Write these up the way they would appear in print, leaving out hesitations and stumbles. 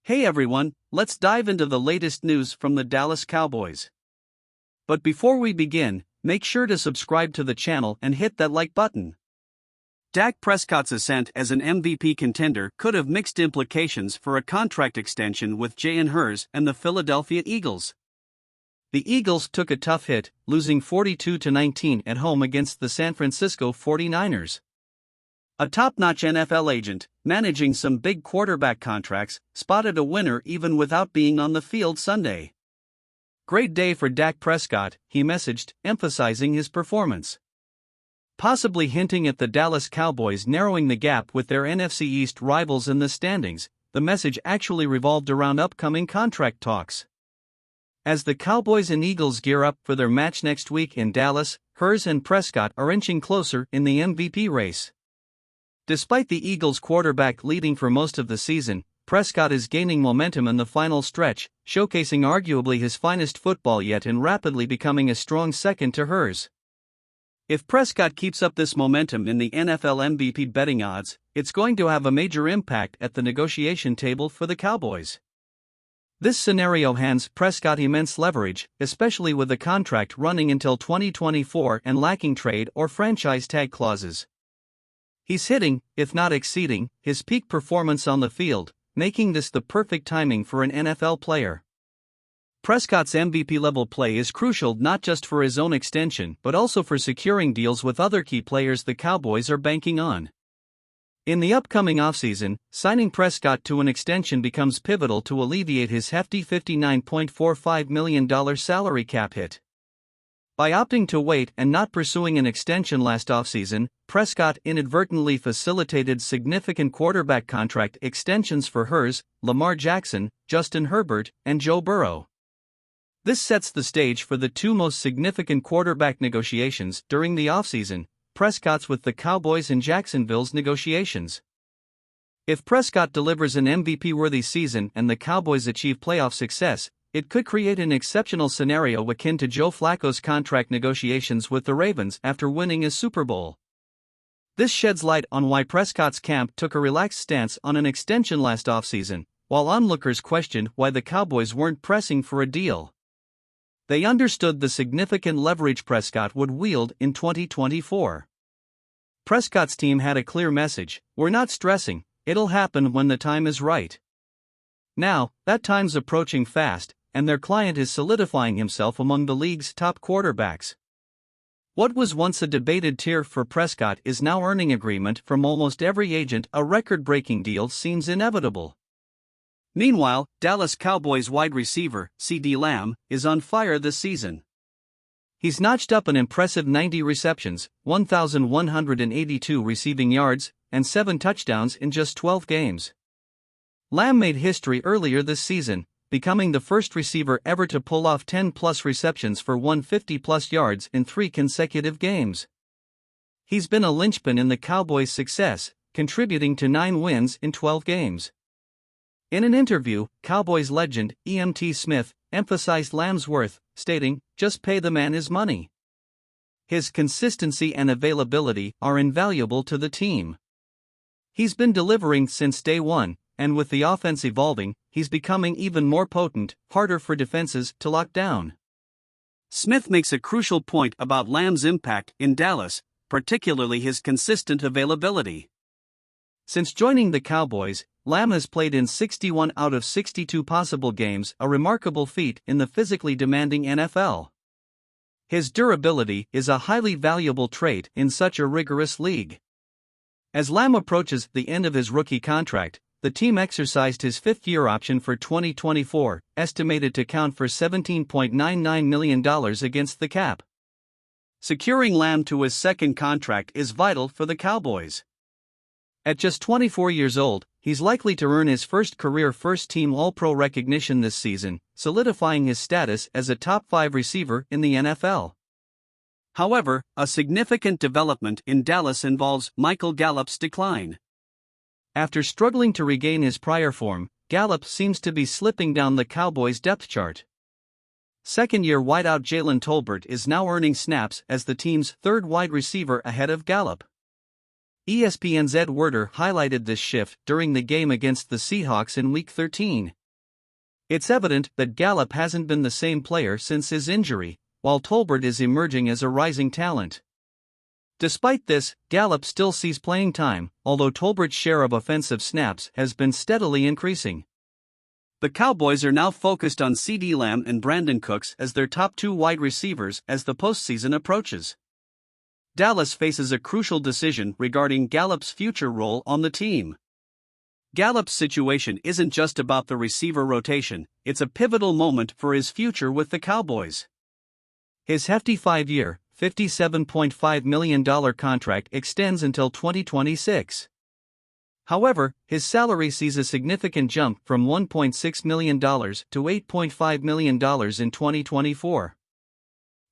Hey everyone, let's dive into the latest news from the Dallas Cowboys. But before we begin, make sure to subscribe to the channel and hit that like button. Dak Prescott's ascent as an MVP contender could have mixed implications for a contract extension with Jalen Hurts and the Philadelphia Eagles. The Eagles took a tough hit, losing 42-19 at home against the San Francisco 49ers. A top-notch NFL agent, managing some big quarterback contracts, spotted a winner even without being on the field Sunday. "Great day for Dak Prescott," he messaged, emphasizing his performance. Possibly hinting at the Dallas Cowboys narrowing the gap with their NFC East rivals in the standings, the message actually revolved around upcoming contract talks. As the Cowboys and Eagles gear up for their match next week in Dallas, Hurts and Prescott are inching closer in the MVP race. Despite the Eagles' quarterback leading for most of the season, Prescott is gaining momentum in the final stretch, showcasing arguably his finest football yet and rapidly becoming a strong second to Hurts. If Prescott keeps up this momentum in the NFL MVP betting odds, it's going to have a major impact at the negotiation table for the Cowboys. This scenario hands Prescott immense leverage, especially with the contract running until 2024 and lacking trade or franchise tag clauses. He's hitting, if not exceeding, his peak performance on the field, making this the perfect timing for an NFL player. Prescott's MVP-level play is crucial not just for his own extension but also for securing deals with other key players the Cowboys are banking on. In the upcoming offseason, signing Prescott to an extension becomes pivotal to alleviate his hefty $59.45 million salary cap hit. By opting to wait and not pursuing an extension last offseason, Prescott inadvertently facilitated significant quarterback contract extensions for Hurts, Lamar Jackson, Justin Herbert, and Joe Burrow. This sets the stage for the two most significant quarterback negotiations during the offseason, Prescott's with the Cowboys and Jacksonville's negotiations. If Prescott delivers an MVP-worthy season and the Cowboys achieve playoff success, it could create an exceptional scenario akin to Joe Flacco's contract negotiations with the Ravens after winning a Super Bowl. This sheds light on why Prescott's camp took a relaxed stance on an extension last offseason, while onlookers questioned why the Cowboys weren't pressing for a deal. They understood the significant leverage Prescott would wield in 2024. Prescott's team had a clear message: "We're not stressing, it'll happen when the time is right." Now, that time's approaching fast, and their client is solidifying himself among the league's top quarterbacks. What was once a debated tier for Prescott is now earning agreement from almost every agent. A record-breaking deal seems inevitable. Meanwhile, Dallas Cowboys wide receiver CeeDee Lamb is on fire this season. He's notched up an impressive 90 receptions, 1,182 receiving yards, and 7 touchdowns in just 12 games. Lamb made history earlier this season, becoming the first receiver ever to pull off 10-plus receptions for 150-plus yards in 3 consecutive games. He's been a linchpin in the Cowboys' success, contributing to 9 wins in 12 games. In an interview, Cowboys legend E.M.T. Smith emphasized Lamb's worth, stating, "Just pay the man his money." His consistency and availability are invaluable to the team. He's been delivering since day one, and with the offense evolving, he's becoming even more potent, harder for defenses to lock down. Smith makes a crucial point about Lamb's impact in Dallas, particularly his consistent availability. Since joining the Cowboys, Lamb has played in 61 out of 62 possible games, a remarkable feat in the physically demanding NFL. His durability is a highly valuable trait in such a rigorous league. As Lamb approaches the end of his rookie contract, the team exercised his 5th-year option for 2024, estimated to count for $17.99 million against the cap. Securing Lamb to his second contract is vital for the Cowboys. At just 24 years old, he's likely to earn his first career first-team All-Pro recognition this season, solidifying his status as a top-5 receiver in the NFL. However, a significant development in Dallas involves Michael Gallup's decline. After struggling to regain his prior form, Gallup seems to be slipping down the Cowboys' depth chart. Second-year wideout Jalen Tolbert is now earning snaps as the team's third wide receiver ahead of Gallup. ESPN's Ed Werder highlighted this shift during the game against the Seahawks in Week 13. It's evident that Gallup hasn't been the same player since his injury, while Tolbert is emerging as a rising talent. Despite this, Gallup still sees playing time, although Tolbert's share of offensive snaps has been steadily increasing. The Cowboys are now focused on CeeDee Lamb and Brandon Cooks as their top two wide receivers as the postseason approaches. Dallas faces a crucial decision regarding Gallup's future role on the team. Gallup's situation isn't just about the receiver rotation, it's a pivotal moment for his future with the Cowboys. His hefty 5-year, $57.5 million contract extends until 2026. However, his salary sees a significant jump from $1.6 million to $8.5 million in 2024.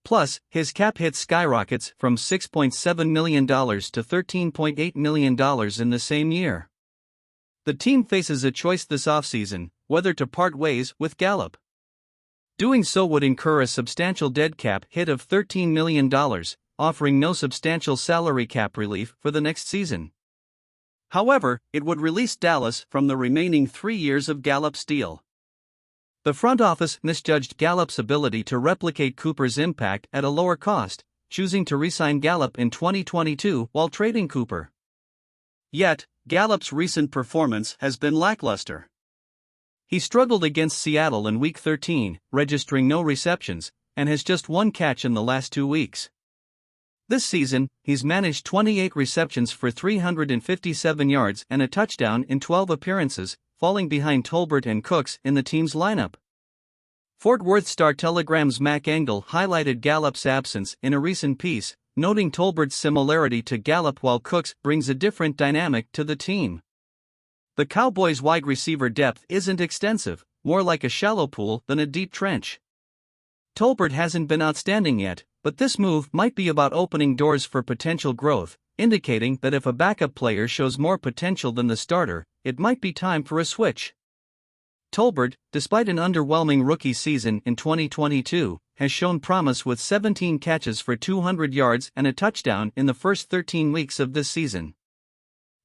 Plus, his cap hit skyrockets from $6.7 million to $13.8 million in the same year. The team faces a choice this offseason, whether to part ways with Gallup. Doing so would incur a substantial dead cap hit of $13 million, offering no substantial salary cap relief for the next season. However, it would release Dallas from the remaining 3 years of Gallup's deal. The front office misjudged Gallup's ability to replicate Cooper's impact at a lower cost, choosing to re-sign Gallup in 2022 while trading Cooper. Yet, Gallup's recent performance has been lackluster. He struggled against Seattle in Week 13, registering no receptions, and has just one catch in the last 2 weeks. This season, he's managed 28 receptions for 357 yards and a touchdown in 12 appearances, falling behind Tolbert and Cooks in the team's lineup. Fort Worth Star-Telegram's Mac Engel highlighted Gallup's absence in a recent piece, noting Tolbert's similarity to Gallup while Cooks brings a different dynamic to the team. The Cowboys' wide receiver depth isn't extensive, more like a shallow pool than a deep trench. Tolbert hasn't been outstanding yet, but this move might be about opening doors for potential growth, indicating that if a backup player shows more potential than the starter, it might be time for a switch. Tolbert, despite an underwhelming rookie season in 2022, has shown promise with 17 catches for 200 yards and a touchdown in the first 13 weeks of this season.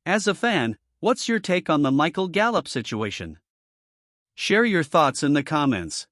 As a fan, what's your take on the Michael Gallup situation? Share your thoughts in the comments.